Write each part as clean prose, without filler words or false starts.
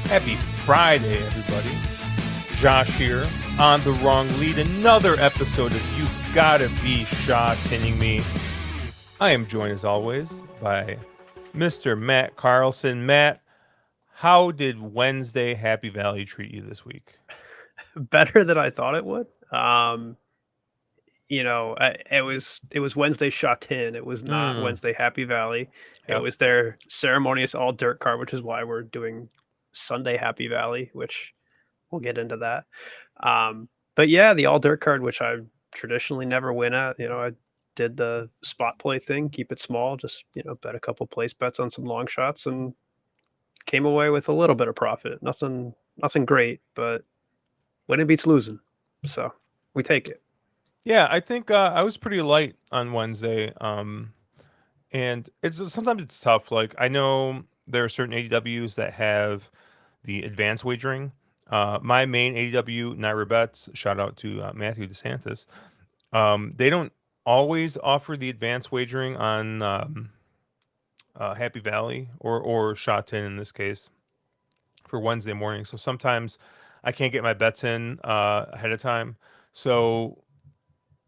Happy Friday, everybody. Josh here on the wrong lead. Another episode of You Gotta Be Shot-Tinning Me. I am joined as always by Mr. Matt Carlson. Matt, how did Wednesday Happy Valley treat you this week? Better than I thought it would. It was Wednesday Shot-In. It was not Mm, Wednesday Happy Valley. It yep. was their ceremonious all dirt card, which is why we're doing Sunday Happy Valley, which we'll get into that. But yeah, the all dirt card, which I traditionally never win at. I did the spot play thing, keep it small, just bet a couple place bets on some long shots, and came away with a little bit of profit. Nothing great, but winning beats losing, so we take it. Yeah, I think I was pretty light on Wednesday. And it's sometimes it's tough. Like I know there are certain ADWs that have the advanced wagering. My main ADW, Naira Bets, shout out to Matthew DeSantis. They don't always offer the advanced wagering on Happy Valley or Shot In in this case for Wednesday morning. So sometimes I can't get my bets in ahead of time. So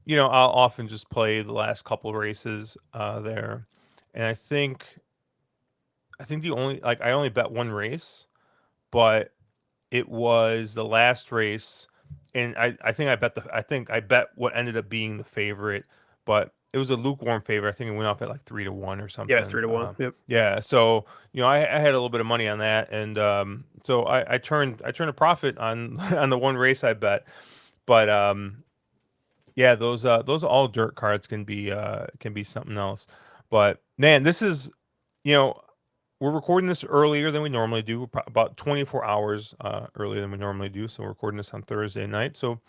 I'll often just play the last couple races there, and I think the only like I only bet one race, but it was the last race, and I think I bet what ended up being the favorite, but it was a lukewarm favorite. I think it went up at like 3-1 or Yeah, something. 3-1. Yep. Yeah, so I had a little bit of money on that, and so I turned a profit on on the one race I bet, but yeah, those all dirt cards can be something else. But man, this is you know we're recording this earlier than we normally do, about 24 hours earlier than we normally do. So we're recording this on Thursday night. So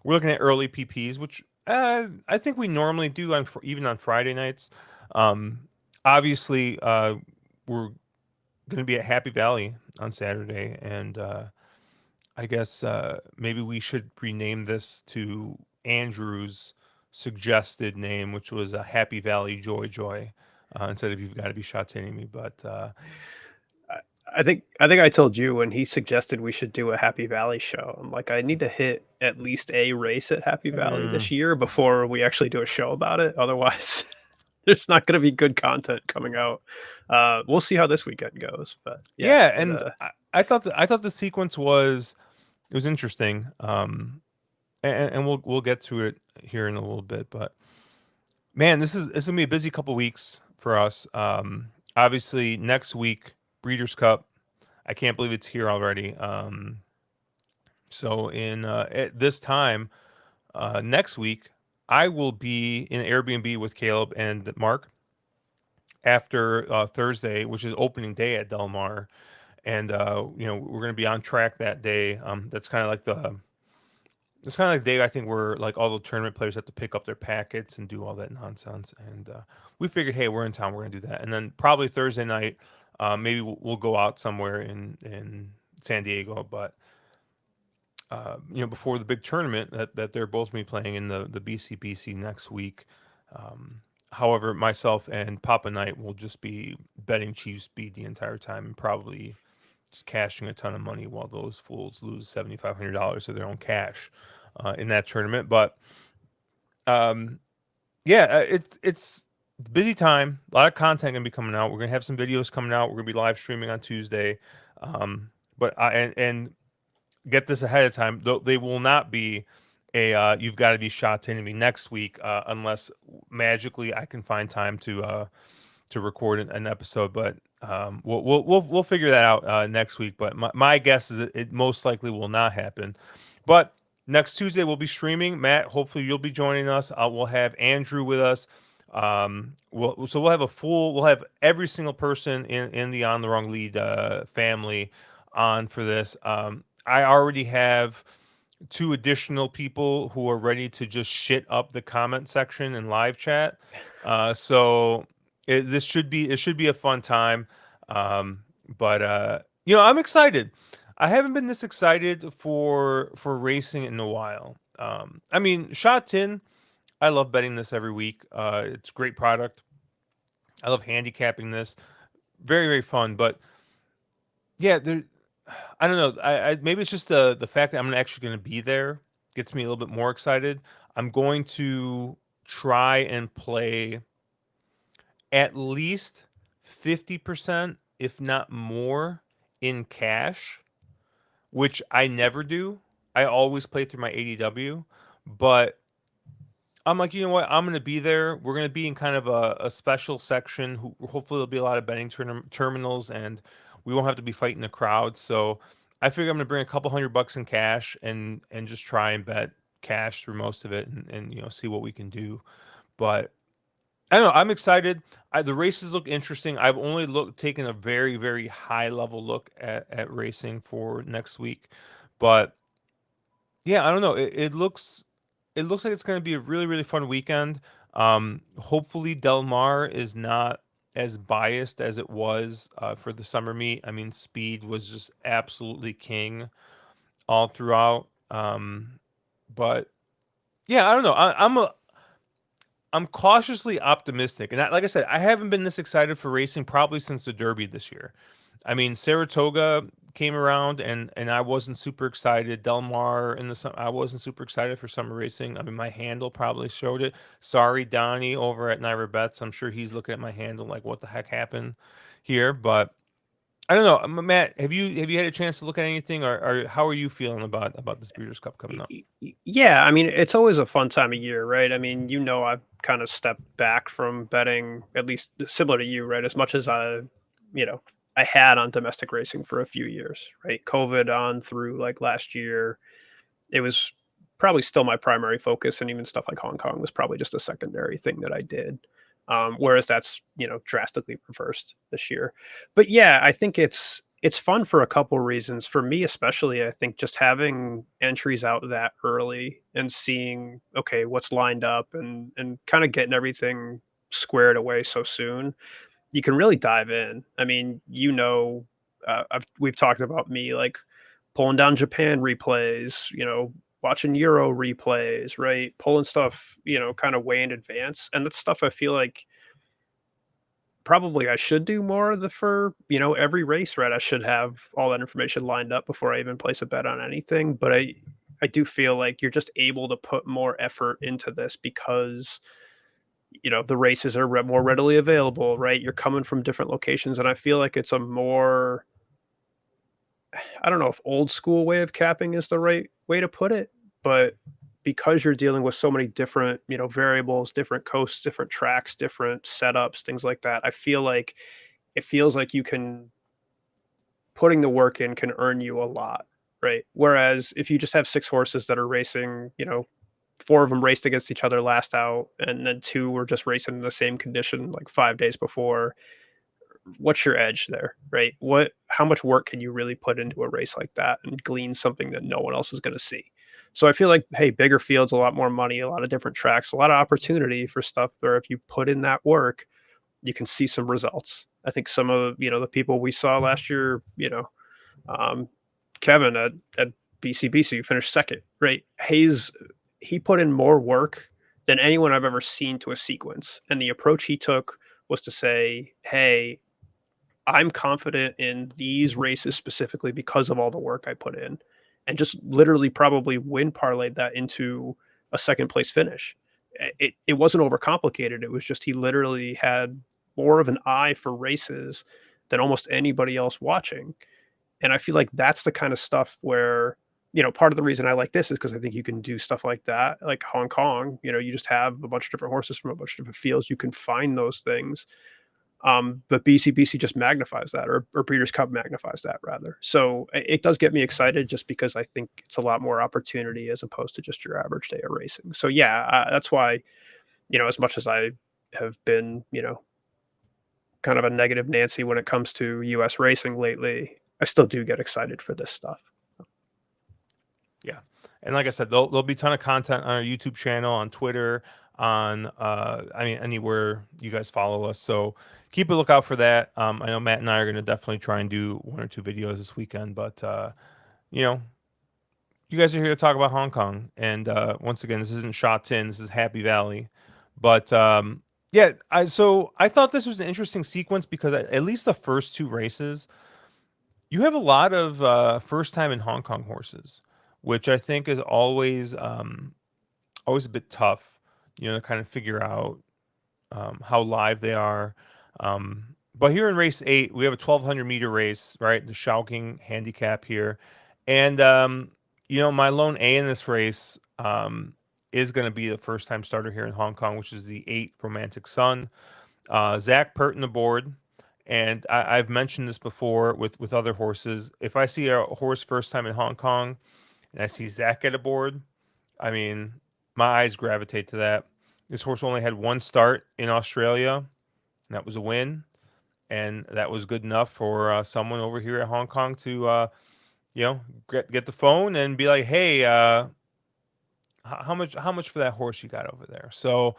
we're looking at early PPs, which I think we normally do even on Friday nights. Um, Obviously, we're going to be at Happy Valley on Saturday, and I guess maybe we should rename this to Andrew's suggested name, which was a Happy Valley Joy Joy, instead of You've Got to Be Shot Me. But I, I think I told you when he suggested we should do a Happy Valley show. I'm like, I need to hit at least a race at Happy Valley mm, this year before we actually do a show about it. Otherwise, there's not going to be good content coming out. We'll see how this weekend goes, but yeah, yeah, and I thought the sequence was it was interesting. And we'll get to it here in a little bit, but man, this is gonna be a busy couple weeks for us. Obviously next week Breeders' Cup. I can't believe it's here already. So in at this time next week, I will be in Airbnb with Caleb and Mark after Thursday, which is opening day at Del Mar, and we're going to be on track that day. That's kind of like the day I think where like all the tournament players have to pick up their packets and do all that nonsense. And we figured, hey, we're in town, we're going to do that, and then probably Thursday night, maybe we'll go out somewhere in San Diego, but before the big tournament that they're both going to be playing in the BCBC next week. However, myself and Papa Knight will just be betting Chiefs beat the entire time and probably just cashing a ton of money while those fools lose $7,500 of their own cash in that tournament. But um, yeah, it's busy time. A lot of content gonna be coming out. We're gonna have some videos coming out. We're gonna be live streaming on Tuesday. But I and get this ahead of time. Though they will not be a you've got to be shot to enemy next week unless magically I can find time to record an episode. But we'll figure that out next week. But my guess is it most likely will not happen. But next Tuesday we'll be streaming. Matt, hopefully you'll be joining us. We'll have Andrew with us. We'll have we'll have every single person in the On the Wrong Lead family on for this. I already have two additional people who are ready to just shit up the comment section and live chat. So it should be a fun time. But I'm excited. I haven't been this excited for racing in a while. I mean, Shot Tin, I love betting this every week. It's a great product. I love handicapping this. Very, very fun. But yeah, I don't know. I maybe it's just the fact that I'm actually going to be there gets me a little bit more excited. I'm going to try and play at least 50%, if not more, in cash, which I never do. I always play through my ADW, but I'm like, you know what? I'm going to be there. We're going to be in kind of a special section. Hopefully, there'll be a lot of betting terminals, and we won't have to be fighting the crowd. So I figure I'm going to bring a couple $100 in cash and just try and bet cash through most of it, and see what we can do. But I don't know. I'm excited. The races look interesting. I've only taken a very very high level look at racing for next week, but yeah, I don't know. It looks like it's going to be a really really fun weekend. Hopefully Del Mar is not as biased as it was for the summer meet. I mean, speed was just absolutely king all throughout. But yeah, I don't know. I'm cautiously optimistic, and like I said, I haven't been this excited for racing probably since the Derby this year. I mean, Saratoga came around, and I wasn't super excited. Del Mar in the I wasn't super excited for summer racing. I mean, my handle probably showed it. Sorry, Donnie over at Naira Bets. I'm sure he's looking at my handle like, what the heck happened here? But I don't know, Matt. Have you had a chance to look at anything, or how are you feeling about this Breeders' Cup coming up? Yeah, I mean, it's always a fun time of year, right? I mean, I've kind of stepped back from betting, at least similar to you, right? As much as you know, I had on domestic racing for a few years, right? COVID on through like last year, it was probably still my primary focus, and even stuff like Hong Kong was probably just a secondary thing that I did. Whereas that's drastically reversed this year. But yeah, I think it's fun for a couple reasons. For me, especially, I think just having entries out that early and seeing okay what's lined up and kind of getting everything squared away so soon, you can really dive in. I mean, we've talked about me like pulling down Japan replays, watching Euro replays, right? Pulling stuff, kind of way in advance. And that's stuff I feel like probably I should do more of the for, every race, right? I should have all that information lined up before I even place a bet on anything. But I do feel like you're just able to put more effort into this because the races are more readily available, right? You're coming from different locations, and I feel like it's a more, I don't know if old school way of capping is the right way to put it, but because you're dealing with so many different, variables, different coasts, different tracks, different setups, things like that, I feel like it feels like you can putting the work in can earn you a lot, right? Whereas if you just have six horses that are racing, four of them raced against each other last out, and then two were just racing in the same condition like 5 days before, what's your edge there, right? How much work can you really put into a race like that and glean something that no one else is going to see? So I feel like, hey, bigger fields, a lot more money, a lot of different tracks, a lot of opportunity for stuff where if you put in that work, you can see some results. I think some of the people we saw last year, um, Kevin at BCBC finished second, right? Hayes, he put in more work than anyone I've ever seen to a sequence, and the approach he took was to say, hey, I'm confident in these races specifically because of all the work I put in, and just literally probably win parlayed that into a second place finish. It wasn't overcomplicated. It was just he literally had more of an eye for races than almost anybody else watching. And I feel like that's the kind of stuff where, part of the reason I like this is because I think you can do stuff like that, like Hong Kong. You just have a bunch of different horses from a bunch of different fields. You can find those things, but BCBC just magnifies that, or Breeders' Cup magnifies that rather. So it does get me excited just because I think it's a lot more opportunity as opposed to just your average day of racing. So yeah, that's why as much as I have been kind of a negative Nancy when it comes to U.S. racing lately, I still do get excited for this stuff. Yeah, and like I said, there'll be a ton of content on our YouTube channel, on Twitter, on I mean anywhere you guys follow us. So keep a lookout for that. I know Matt and I are going to definitely try and do one or two videos this weekend, but you know, you guys are here to talk about Hong Kong, and once again, this isn't Sha Tin, this is Happy Valley, but yeah, I thought this was an interesting sequence because at least the first two races You have a lot of first time in Hong Kong horses, which I think is always a bit tough, to kind of figure out how live they are. But here in race 8, we have a 1200-meter race, right? The Shouking handicap here. And, my lone A in this race is going to be the first time starter here in Hong Kong, which is the 8 Romantic Sun. Zach Purton aboard. And I've mentioned this before with other horses. If I see a horse first time in Hong Kong and I see Zach get aboard, I mean, my eyes gravitate to that. This horse only had one start in Australia, and that was a win, and that was good enough for someone over here at Hong Kong to, get the phone and be like, "Hey, how much for that horse you got over there?" So,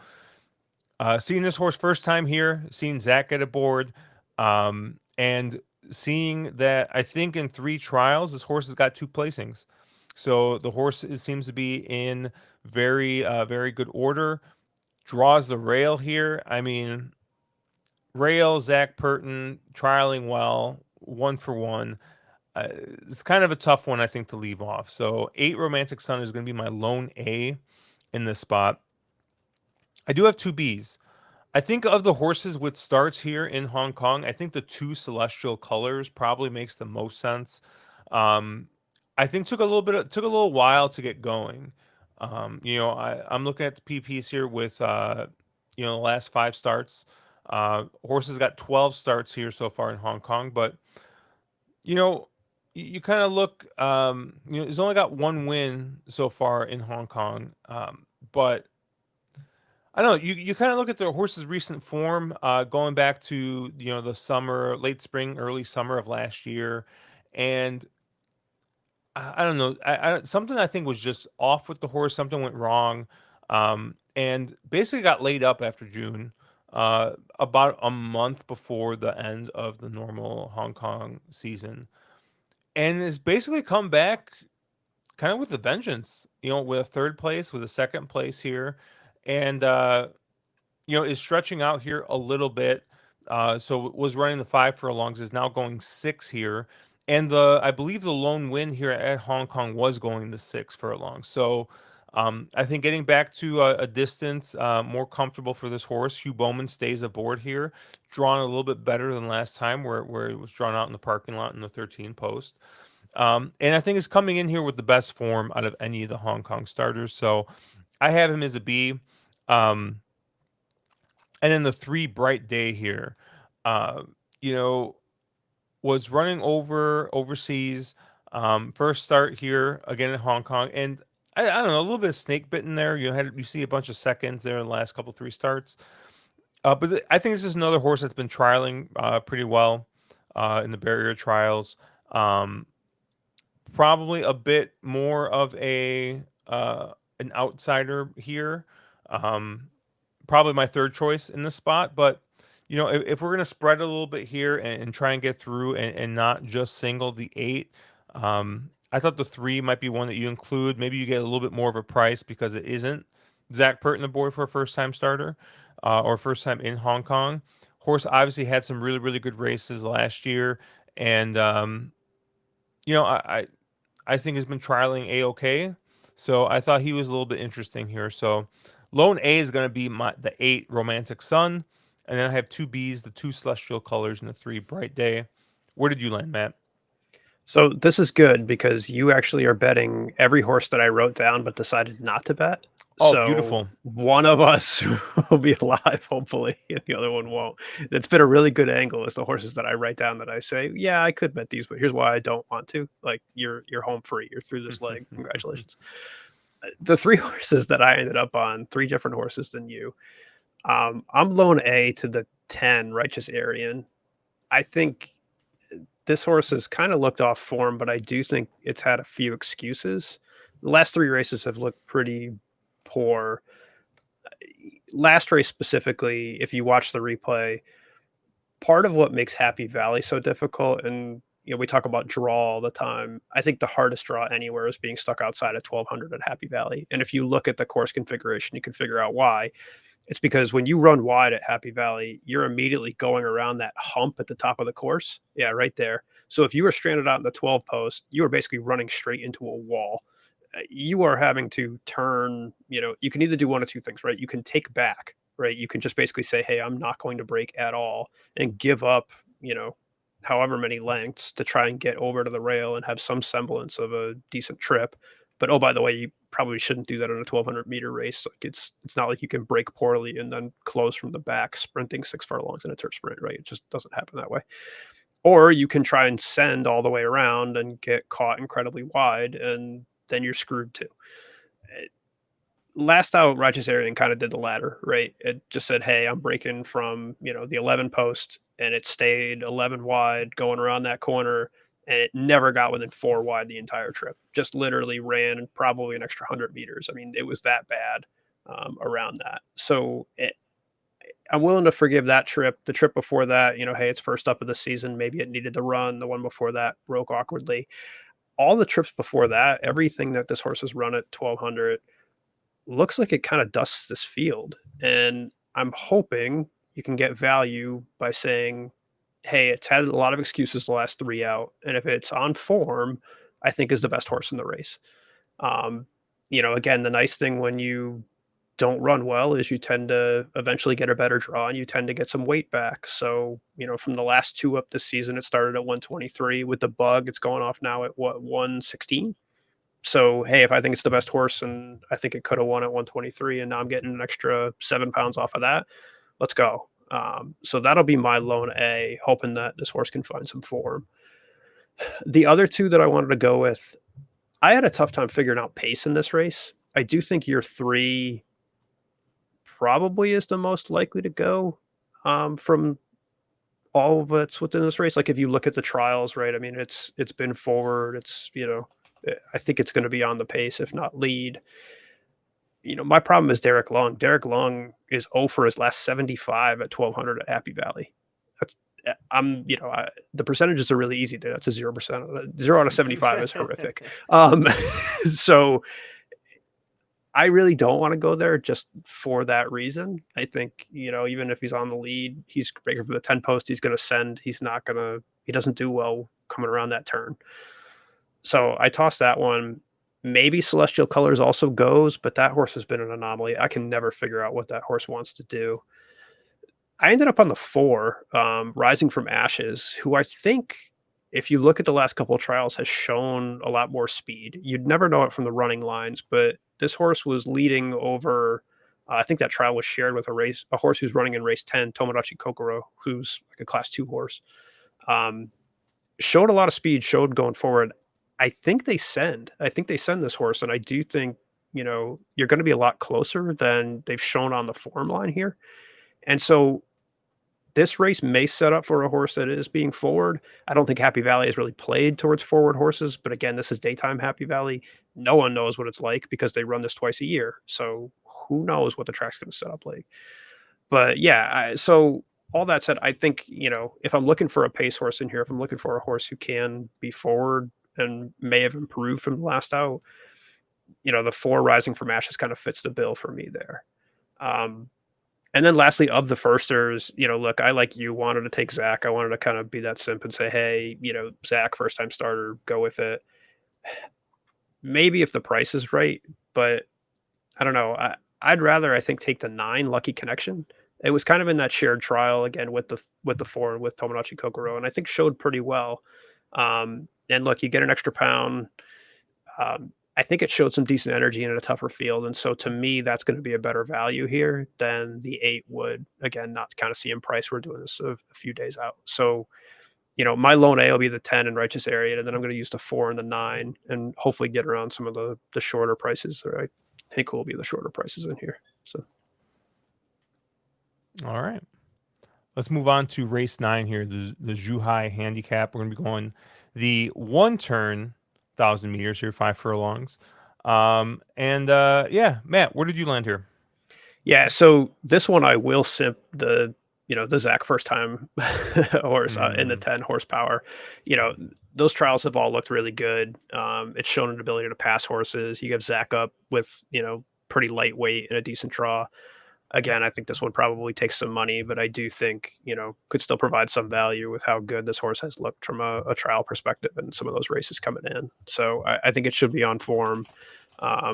seeing this horse first time here, seeing Zach get aboard, and seeing that I think in 3 trials this horse has got 2 placings. So the horse seems to be in very good order. Draws the rail here. I mean, rail Zach Purton trialing well, 1 for 1. It's kind of a tough one, I think, to leave off. So 8 Romantic Sun is going to be my lone A in this spot. I do have 2 Bs. I think of the horses with starts here in Hong Kong, I think the 2 Celestial Colors probably makes the most sense. Um, I think took a little while to get going. I'm looking at the PPs here with the last 5 starts. Horses got 12 starts here so far in Hong Kong, but you know, you kind of look. He's only got 1 win so far in Hong Kong, but I don't know. You kind of look at the horse's recent form, going back to the summer, late spring, early summer of last year, and I don't know. Something I think was just off with the horse. Something went wrong, and basically got laid up after June, about a month before the end of the normal Hong Kong season, and has basically come back kind of with a vengeance. With a third place, with a second place here, and is stretching out here a little bit. So was running the 5 furlongs, is now going 6 here. And I believe the lone win here at Hong Kong was going the 6 furlongs. So I think getting back to a distance more comfortable for this horse. Hugh Bowman stays aboard here, drawn a little bit better than last time, where it was drawn out in the parking lot in the 13 post. And I think is coming in here with the best form out of any of the Hong Kong starters. So I have him as a B. Um, and then the 3 Bright Day here, uh, you know, was running overseas. First start here again in Hong Kong, and I don't know, a little bit of snake bitten there. You see a bunch of seconds there in the last couple 3 starts. I think this is another horse that's been trialing pretty well in the barrier trials. Um, Probably a bit more of an outsider here. Um, Probably my third choice in this spot. But if we're gonna spread a little bit here and try and get through and not just single the 8, I thought the 3 might be one that you include. Maybe you get a little bit more of a price because it isn't Zach Purton aboard for a first time starter or first time in Hong Kong. Horse obviously had some really good races last year, and you know I, I think has been trialing a-okay. So I thought he was a little bit interesting here. So lone A is going to be the 8 Romantic Sun, and then I have 2 Bs, the 2 Celestial Colors, and the 3 Bright Day. Where did you land, Matt? So this is good because you actually are betting every horse that I wrote down but decided not to bet. Oh, So beautiful. one of us will be alive, hopefully, and the other one won't. It's been a really good angle as the horses that I write down that I say, yeah, I could bet these, but here's why I don't want to. Like you're home free. You're through this leg. Congratulations. The 3 horses that I ended up on, 3 different horses than you. I'm lone A to the 10 Righteous Aryan. I think this horse has kind of looked off form, but I do think it's had a few excuses. The last 3 races have looked pretty poor. Last race specifically, if you watch the replay, part of what makes Happy Valley so difficult, and we talk about draw all the time. I think the hardest draw anywhere is being stuck outside of 1200 at Happy Valley. And if you look at the course configuration, you can figure out why. It's because when you run wide at Happy Valley, you're immediately going around that hump at the top of the course. Yeah, right there. So if you were stranded out in the 12 post, you were basically running straight into a wall. You are having to turn, you can either do one of two things, right? You can take back, right? You can just basically say, hey, I'm not going to brake at all and give up, you know, however many lengths to try and get over to the rail and have some semblance of a decent trip. But oh, by the way, you probably shouldn't do that in a 1200-meter race. Like it's not like you can brake poorly and then close from the back sprinting 6 furlongs in a turf sprint, right? It just doesn't happen that way. Or you can try and send all the way around and get caught incredibly wide, and then you're screwed too. Eh, Last out, Righteous Aryan kind of did the latter, right? It just said, "Hey, I'm breaking from the 11 post," and it stayed 11 wide going around that corner, and it never got within 4 wide the entire trip. Just literally ran probably an extra 100 meters. I mean, it was that bad around that. So I'm willing to forgive that trip. The trip before that, hey, it's first up of the season. Maybe it needed to run. The one before that broke awkwardly. All the trips before that, everything that this horse has run at 1200 looks like it kind of dusts this field. And I'm hoping you can get value by saying, hey, it's had a lot of excuses the last 3 out. And if it's on form, I think is the best horse in the race. Um, again, the nice thing when you don't run well is you tend to eventually get a better draw and you tend to get some weight back. So, from the last 2 up this season, it started at 123 with the bug. It's going off now at what, 116? So, hey, if I think it's the best horse and I think it could have won at 123 and now I'm getting an extra 7 pounds off of that, let's go. So that'll be my lone A, hoping that this horse can find some form. The other two that I wanted to go with, I had a tough time figuring out pace in this race. I do think year three probably is the most likely to go from all that's within this race. Like if you look at the trials, right? I mean, it's been forward. I think it's going to be on the pace, if not lead. My problem is Derek Long. Derek Long is 0 for his last 75 at 1200 at Happy Valley. That's the percentages are really easy there. That's a 0%. 0 out of 75 is horrific. So I really don't want to go there just for that reason. I think, even if he's on the lead, he's breaking for the 10 post, he's going to send. He doesn't do well coming around that turn. So I tossed that one. Maybe Celestial Colors also goes, but that horse has been an anomaly. I can never figure out what that horse wants to do. I ended up on the 4, Rising from Ashes, who I think, if you look at the last couple of trials, has shown a lot more speed. You'd never know it from the running lines, but this horse was leading over. I think that trial was shared with a horse who's running in race 10, Tomodachi Kokoro, who's like a class 2 horse. Showed a lot of speed, showed going forward. I think they send. I think they send this horse, and I do think, you're going to be a lot closer than they've shown on the form line here. And so this race may set up for a horse that is being forward. I don't think Happy Valley has really played towards forward horses, but again, this is daytime Happy Valley. No one knows what it's like because they run this twice a year. So who knows what the track's going to set up like. But yeah, so all that said, I think, if I'm looking for a pace horse in here, if I'm looking for a horse who can be forward and may have improved from the last out, the 4 Rising from Ashes kind of fits the bill for me there. And then lastly, of the firsters, look, I like you wanted to take Zach. I wanted to kind of be that simp and say, hey, Zach, first time starter, go with it. Maybe if the price is right, but I don't know. I'd rather, I think, take the 9 Lucky Connection. It was kind of in that shared trial again with the 4 and with Tomodachi Kokoro, and I think showed pretty well. And look, you get an extra pound. I think it showed some decent energy in a tougher field, and so to me, that's going to be a better value here than the 8 would. Again, not kind of seeing price. We're doing this a few days out, so my lone A will be the 10 in Righteous Area, and then I'm going to use the 4 and the 9, and hopefully get around some of the shorter prices. Or I think will be the shorter prices in here. So All right. Let's move on to race 9 here, the Zhuhai handicap. We're going to be going the 1 turn 1,000 meters here, 5 furlongs. Yeah, Matt, where did you land here? yeah, so this one I will simp the Zach first time horse in the Mm, 10 horsepower. You know, those trials have all looked really good. It's shown an ability to pass horses. You give Zach up with pretty lightweight and a decent draw. Again, I think this one probably takes some money, but I do think, could still provide some value with how good this horse has looked from a trial perspective and some of those races coming in. So I think it should be on form. I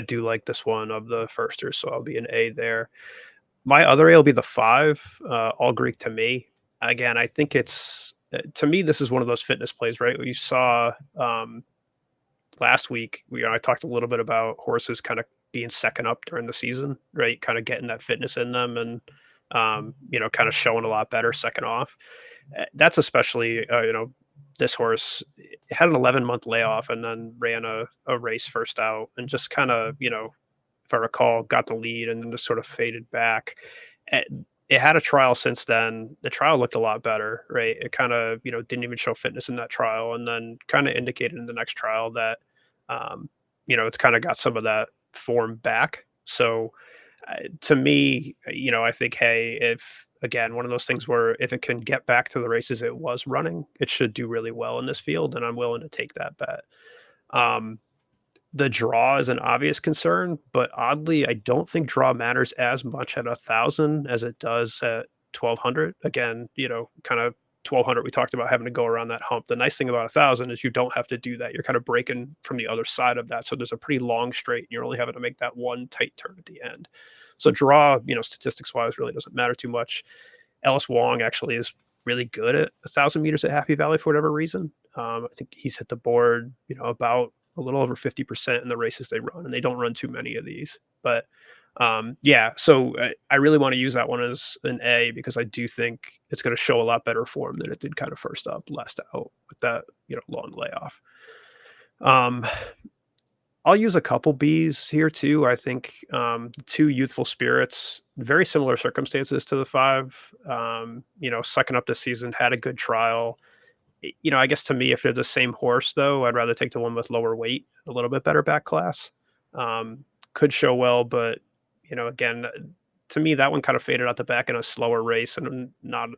do like this one of the firsters, so I'll be an A there. My other A will be the 5, All Greek to me. Again, I think to me, this is one of those fitness plays, right? You saw last week, I talked a little bit about horses kind of being second up during the season, right? Kind of getting that fitness in them and, kind of showing a lot better second off. That's especially, this horse had an 11-month layoff and then ran a race first out and just kind of, if I recall, got the lead and then just sort of faded back. Eh, It had a trial since then. The trial looked a lot better, right? It kind of, didn't even show fitness in that trial, and then kind of indicated in the next trial that, um, it's kind of got some of that form back. So to me, I think, hey, if again, one of those things where if it can get back to the races it was running, it should do really well in this field, and I'm willing to take that bet. Um, the draw is an obvious concern, but oddly, I don't think draw matters as much at 1,000 as it does at 1,200. Again, kind of 1,200, we talked about having to go around that hump. The nice thing about 1,000 is you don't have to do that. You're kind of breaking from the other side of that. So there's a pretty long straight, and you're only having to make that one tight turn at the end. So draw, statistics wise, really doesn't matter too much. Ellis Wong actually is really good at 1,000 meters at Happy Valley for whatever reason. I think he's hit the board, about a little over 50% in the races they run, and they don't run too many of these. But yeah, so I really want to use that one as an A because I do think it's going to show a lot better form than it did kind of first up, last out with that long layoff. Um, I'll use a couple Bs here too. I think two youthful spirits, very similar circumstances to the 5. Sucking up this season, had a good trial. I guess to me, if they're the same horse, though, I'd rather take the one with lower weight, a little bit better back class. Could show well, but again, to me, that one kind of faded out the back in a slower race and not,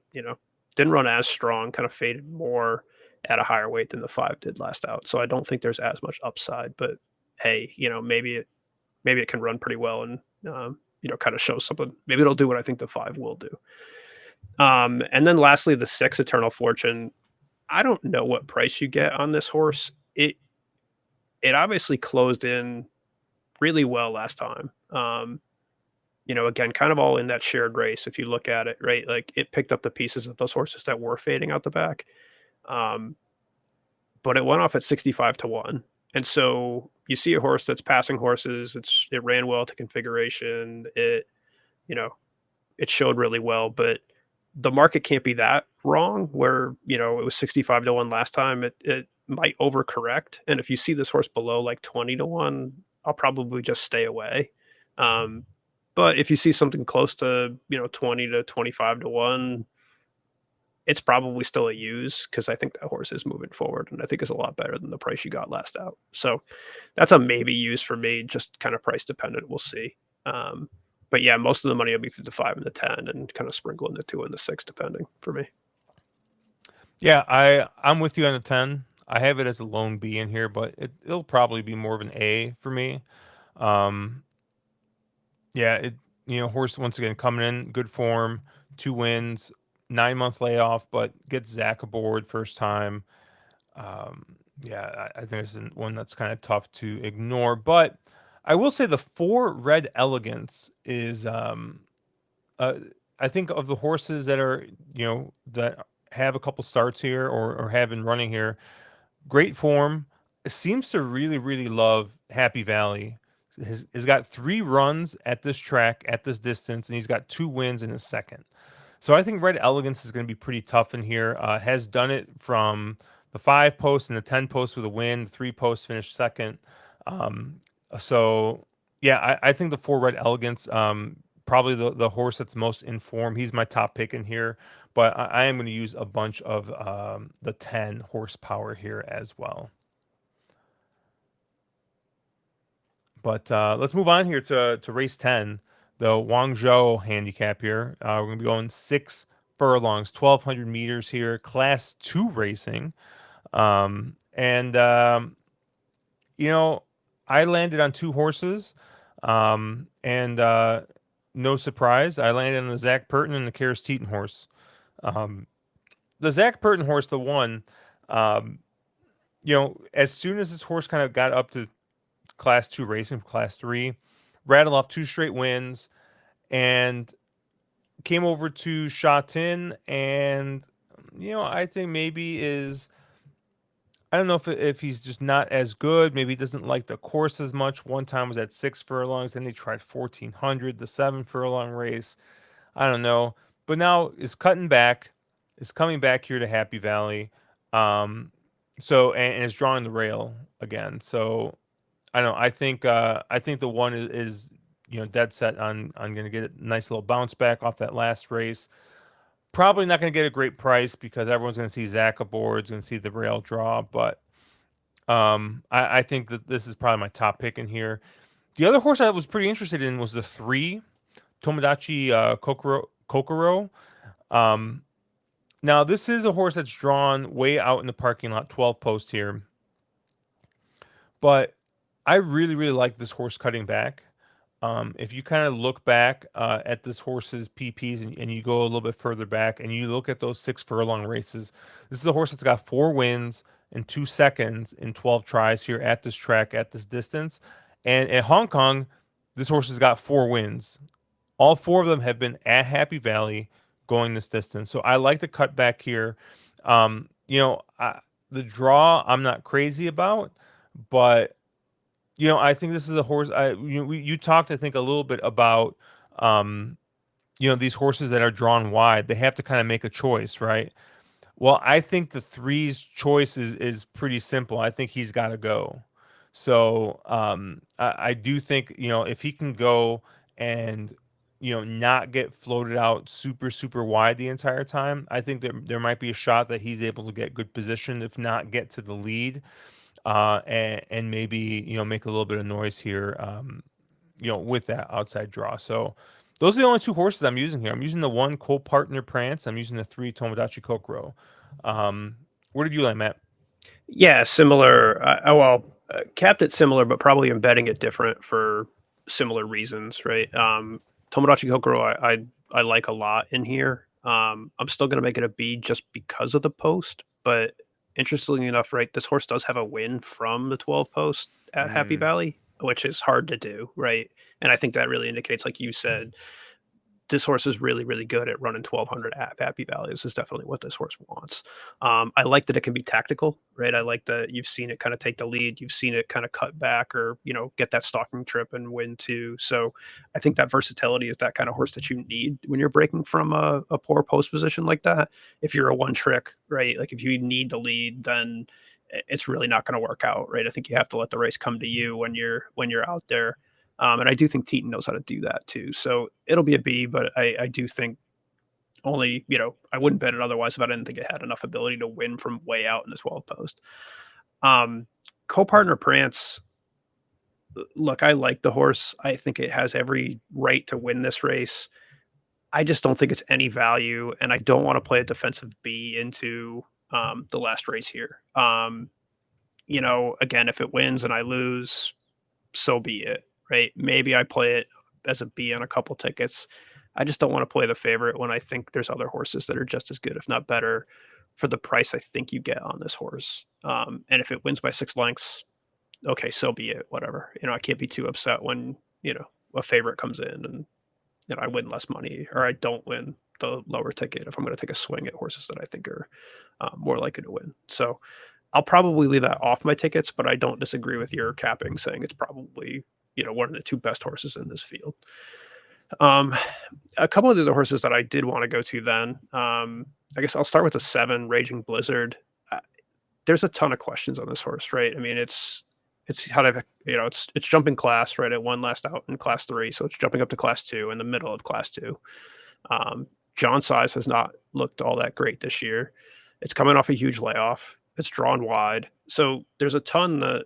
didn't run as strong, kind of faded more at a higher weight than the 5 did last out. So I don't think there's as much upside, but hey, maybe it can run pretty well and kind of show something. Maybe it'll do what I think the 5 will do. And then lastly, the 6 Eternal Fortune. I don't know what price you get on this horse. It obviously closed in really well last time. Again, kind of all in that shared race. If you look at it, right, like it picked up the pieces of those horses that were fading out the back. Um, but it went off at 65 to 1. And so you see a horse that's passing horses. It ran well to configuration. You know, it showed really well, but the market can't be that wrong where, it was 65 to 1 last time. It might overcorrect. And if you see this horse below like 20 to 1, I'll probably just stay away. Um, but if you see something close to, 20 to 25 to 1, it's probably still a use because I think that horse is moving forward and I think is a lot better than the price you got last out. So that's a maybe use for me, just kind of price dependent. We'll see. Um, but yeah, most of the money will be through the 5 and the 10 and kind of sprinkle in the 2 and the 6 depending for me. Yeah, I'm with you on the 10. I have it as a lone B in here, but it'll probably be more of an A for me. Um, yeah, horse once again coming in good form, 2 wins, 9-month layoff, but gets Zach aboard first time. Yeah, I think it's one that's kind of tough to ignore, but I will say the 4 Red Elegance is uh, I think of the horses that are that have a couple starts here or have been running here, great form. Seems to really, really love Happy Valley. Has got 3 runs at this track at this distance, and he's got 2 wins in a second. So I think Red Elegance is going to be pretty tough in here. Has done it from the 5 post and the 10 post with a win. The 3 posts finished second. Um, so yeah, I think the 4 Red Elegance, probably the horse that's most in form. He's my top pick in here, but I am going to use a bunch of the 10 horsepower here as well. But let's move on here to race 10, the Guangzhou handicap here. We're going to be going 6 furlongs, 1,200 meters here, class 2 racing. And, you know, I landed on 2 horses. And no surprise, I landed on the Zach Purton and the Karis Teeton horse. Um, the Zach Purton horse, the one, um, as soon as this horse kind of got up to Class 2 racing from Class 3, rattled off 2 straight wins, and came over to Shatin, and I think maybe is I don't know if he's just not as good. Maybe he doesn't like the course as much. One time was at 6 furlongs, then he tried 1400, the 7 furlong race. I don't know, but now is cutting back, is coming back here to Happy Valley, um, and is drawing the rail again. So I don't know. I think the one is dead set on going to get a nice little bounce back off that last race. Probably not going to get a great price because everyone's going to see Zach aboard, going to see the rail draw, but I think that this is probably my top pick in here. The other horse I was pretty interested in was the 3 Tomodachi Kokoro. Um, Now this is a horse that's drawn way out in the parking lot, 12 post here, but I really really like this horse cutting back. If you kind of look back at this horse's PPs and you go a little bit further back and you look at those 6 furlong races, this is a horse that's got 4 wins and 2 seconds in 12 tries here at this track at this distance. And at Hong Kong, this horse has got 4 wins. All 4 of them have been at Happy Valley going this distance. So I like the cut back here. The draw I'm not crazy about, but I think this is a horse. You talked, I think, a little bit about, um, these horses that are drawn wide. They have to kind of make a choice, right? Well, I think the three's choice is pretty simple. I think he's got to go. So I do think if he can go and not get floated out super super wide the entire time, I think there might be a shot that he's able to get good position, if not get to the lead, and maybe make a little bit of noise here, with that outside draw. So those are the only 2 horses I'm using here. I'm using the 1 co-partner Prance. I'm using the 3 Tomodachi Kokoro. Um, where did you land, Matt? Yeah, similar. Well, capped it similar, but probably embedding it different for similar reasons, right? Tomodachi Kokoro, I like a lot in here. I'm still gonna make it a B just because of the post, but interestingly enough, right, this horse does have a win from the 12 post at Happy Mm, Valley, which is hard to do, right? And I think that really indicates, like you said, this horse is really, really good at running 1200 at Happy Valley. This is definitely what this horse wants. I like that it can be tactical, right? I like that you've seen it kind of take the lead. You've seen it kind of cut back or, get that stalking trip and win too. So I think that versatility is that kind of horse that you need when you're breaking from a poor post position like that. If you're a one trick, right? Like if you need the lead, then it's really not going to work out, right? I think you have to let the race come to you when you're out there. And I do think Teton knows how to do that too. So it'll be a B, but I do think only, I wouldn't bet it otherwise if I didn't think it had enough ability to win from way out in this wall post. Um, Co-partner Prance, look, I like the horse. I think it has every right to win this race. I just don't think it's any value, and I don't want to play a defensive B into the last race here. Again, if it wins and I lose, so be it, right? Maybe I play it as a B on a couple tickets. I just don't want to play the favorite when I think there's other horses that are just as good, if not better, for the price I think you get on this horse. And if it wins by 6 lengths, okay, so be it. Whatever. I can't be too upset when a favorite comes in and I win less money or I don't win the lower ticket if I'm going to take a swing at horses that I think are more likely to win. So I'll probably leave that off my tickets, but I don't disagree with your capping saying it's probably, one of the 2 best horses in this field. Um, a couple of the other horses that I did want to go to then, I guess I'll start with the 7 Raging Blizzard. Uh, there's a ton of questions on this horse, right? I mean, it's how to, it's jumping class, right? It won last out in class 3, so it's jumping up to class 2 in the middle of class 2. Um, John Size has not looked all that great this year. It's coming off a huge layoff. It's drawn wide. So there's a ton that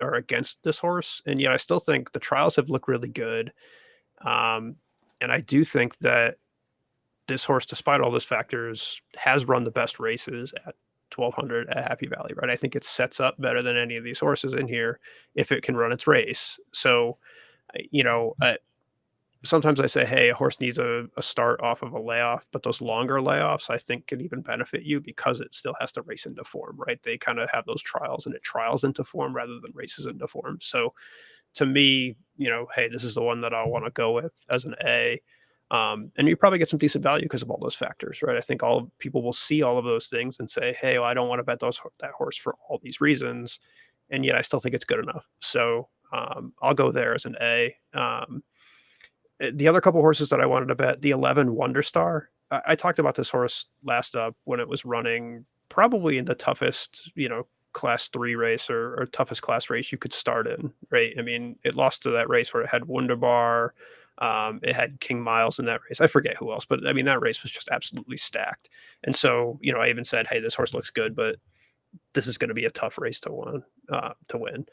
are against this horse. And yet I still think the trials have looked really good. Um, and I do think that this horse, despite all those factors, has run the best races at 1200 at Happy Valley, right? I think it sets up better than any of these horses in here if it can run its race. So, you know, uh, sometimes I say, hey, a horse needs a start off of a layoff, but those longer layoffs I think can even benefit you because it still has to race into form, right? They kind of have those trials and it trials into form rather than races into form. So to me, hey, this is the one that I want to go with as an A. And you probably get some decent value because of all those factors, right? I think all people will see all of those things and say, hey, well, I don't want to bet that horse for all these reasons, and yet I still think it's good enough. So I'll go there as an A. The other couple horses that I wanted to bet, the 11 Wonder Star. I talked about this horse last up when it was running probably in the toughest, class three race or toughest class race you could start in, right? I mean, it lost to that race where it had Wunderbar. It had King Miles in that race. I forget who else, but I mean, that race was just absolutely stacked. And so, I even said, hey, this horse looks good, but this is going to be a tough race to win.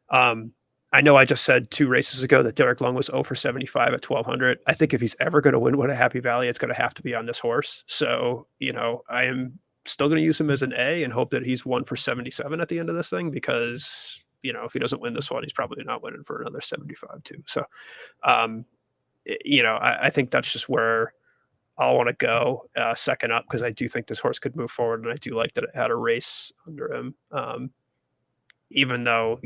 Um, I know I just said 2 races ago that Derek Lung was 0 for 75 at 1,200. I think if he's ever gonna win at Happy Valley, it's gonna have to be on this horse. So, I am still gonna use him as an A and hope that he's 1 for 77 at the end of this thing because, if he doesn't win this one, he's probably not winning for another 75 too. So, um, I think that's just where I'll wanna go, second up because I do think this horse could move forward, and I do like that it had a race under him. Even though,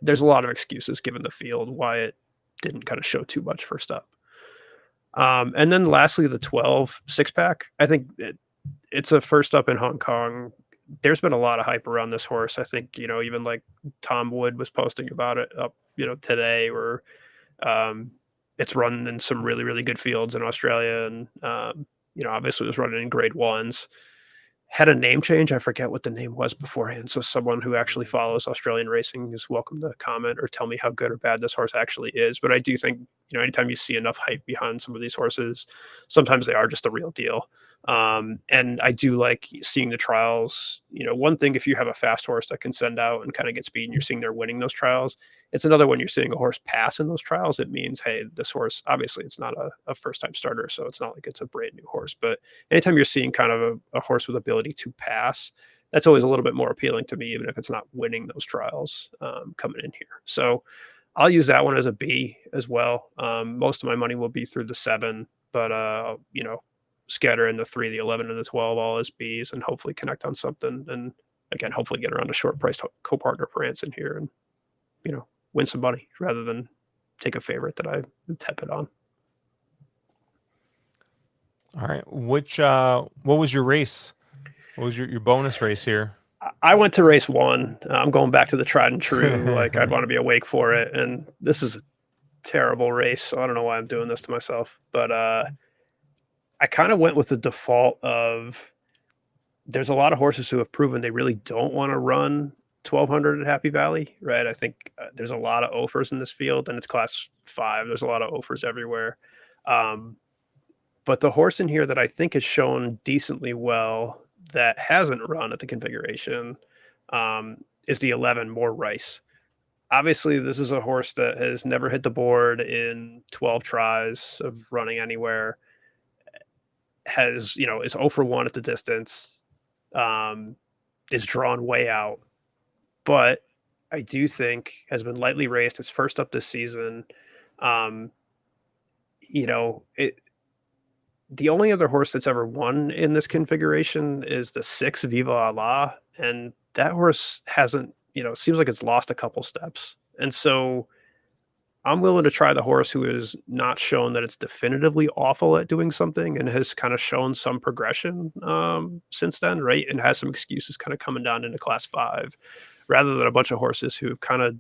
there's a lot of excuses given the field why it didn't kind of show too much first up. And then lastly, the 12 six pack. I think it's a first up in Hong Kong. There's been a lot of hype around this horse. I think, even like Tom Wood was posting about it up, today, where um, it's run in some really, really good fields in Australia. And, obviously it was running in grade ones, had a name change. I forget what the name was beforehand. So someone who actually follows Australian racing is welcome to comment or tell me how good or bad this horse actually is. But I do think, anytime you see enough hype behind some of these horses, sometimes they are just the real deal. And I do like seeing the trials. One thing, if you have a fast horse that can send out and kind of get speed and you're seeing they're winning those trials, it's another when you're seeing a horse pass in those trials. It means, hey, this horse, obviously it's not a first time starter. So it's not like it's a brand new horse, but anytime you're seeing kind of a horse with ability to pass, that's always a little bit more appealing to me, even if it's not winning those trials coming in here. So I'll use that one as a B as well. Most of my money will be through the 7, but scatter in the 3, the 11, and the 12 all as Bs, and hopefully connect on something. And again, hopefully get around a short priced co-partner for Anson here, and win some money rather than take a favorite that I tepid on. All right. What was your race? What was your bonus race here? I went to race 1. I'm going back to the tried and true. Like, I'd want to be awake for it, and this is a terrible race. So I don't know why I'm doing this to myself, but I kind of went with the default of there's a lot of horses who have proven they really don't want to run 1,200 at Happy Valley, right? I think there's a lot of offers in this field, and it's class 5. There's a lot of offers everywhere. Um, but the horse in here that I think has shown decently well that hasn't run at the configuration is the 11 More Rice. Obviously, this is a horse that has never hit the board in 12 tries of running anywhere. Is 0 for 1 at the distance. Um, is drawn way out, but I do think has been lightly raced. It's first up this season. Um, it the only other horse that's ever won in this configuration is the 6 Viva Allah, and that horse hasn't, seems like it's lost a couple steps. And so I'm willing to try the horse who has not shown that it's definitively awful at doing something and has kind of shown some progression since then, right? And has some excuses kind of coming down into class 5 rather than a bunch of horses who've kind of,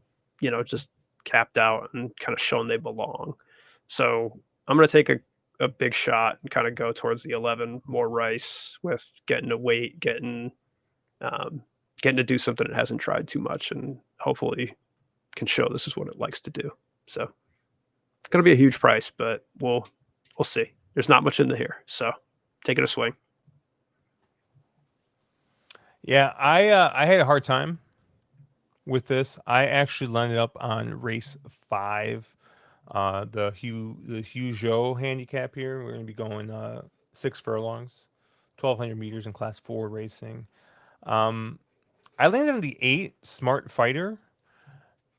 just capped out and kind of shown they belong. So I'm going to take a big shot and kind of go towards the 11 More Rice with getting to weight, um, getting to do something it hasn't tried too much, and hopefully can show this is what it likes to do. So it's going to be a huge price, but we'll see. There's not much in the here, so take it a swing. Yeah, I had a hard time with this. I actually landed up on race 5, the Hugh Zhou handicap here. We're gonna be going 6 furlongs, 1,200 meters in class 4 racing. Um, I landed on the 8 Smart Fighter,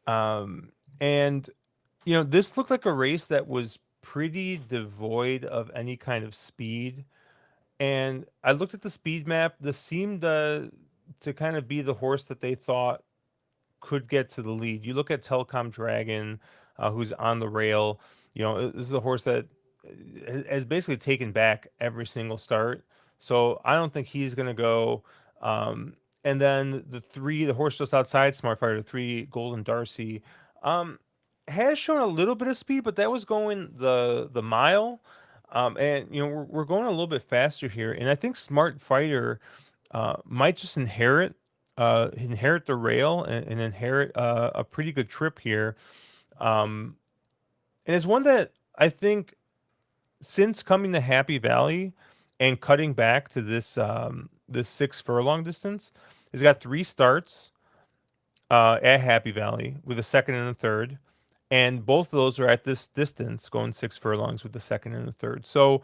and this looked like a race that was pretty devoid of any kind of speed. And I looked at the speed map. This seemed to kind of be the horse that they thought could get to the lead. You look at Telecom Dragon, who's on the rail. You know, this is a horse that has basically taken back every single start. So I don't think he's going to go. And then the horse just outside Smart Fighter, the three, Golden Darcy, um, has shown a little bit of speed, but that was going the mile. And you know we're going a little bit faster here, and I think Smart Fighter might just inherit the rail and inherit a pretty good trip here. Um, and it's one that I think since coming to Happy Valley and cutting back to this 6 furlong distance, has got 3 starts at Happy Valley with a second and a third, and both of those are at this distance, going 6 furlongs with the second and the third. So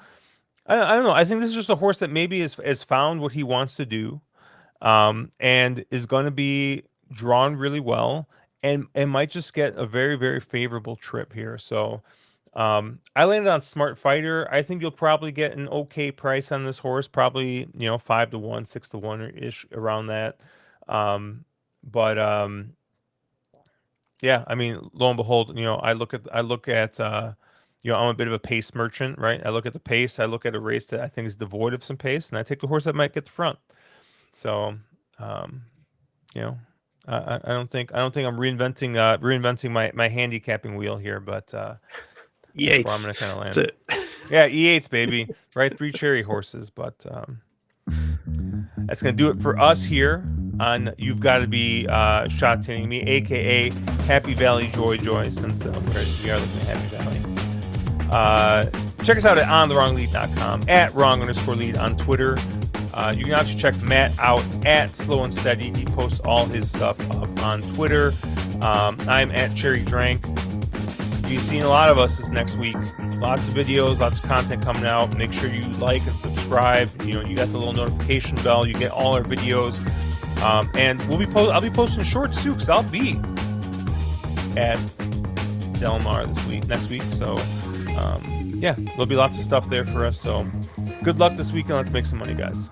I don't know. I think this is just a horse that maybe has found what he wants to do, and is going to be drawn really well, and might just get a very very favorable trip here. So I landed on Smart Fighter. I think you'll probably get an okay price on this horse, probably 5 to 1, 6 to 1 or ish around that. But yeah, I mean, lo and behold, I look at I'm a bit of a pace merchant, right? I look at the pace. I look at a race that I think is devoid of some pace, and I take the horse that might get the front. So, um, you know, I don't think I'm reinventing my handicapping wheel here, but that's where I'm Yates. gonna kind of That's land. it. Yeah, E8s, baby, right? 3 cherry horses, but that's gonna do it for us here on You've Got to Be Shot Tinning Me, aka Happy Valley Joy, since we are looking at Happy Valley. Check us out at ontherwronglead.com, at wrong_lead on Twitter. You can actually check Matt out at Slow and Steady. He posts all his stuff up on Twitter. I'm at Cherry Drank. You've seen a lot of us this next week. Lots of videos, lots of content coming out. Make sure you like and subscribe. You got the little notification bell. You get all our videos. And I'll be posting shorts too, because I'll be at Del Mar next week. So yeah, there'll be lots of stuff there for us. So good luck this weekend. Let's make some money, guys.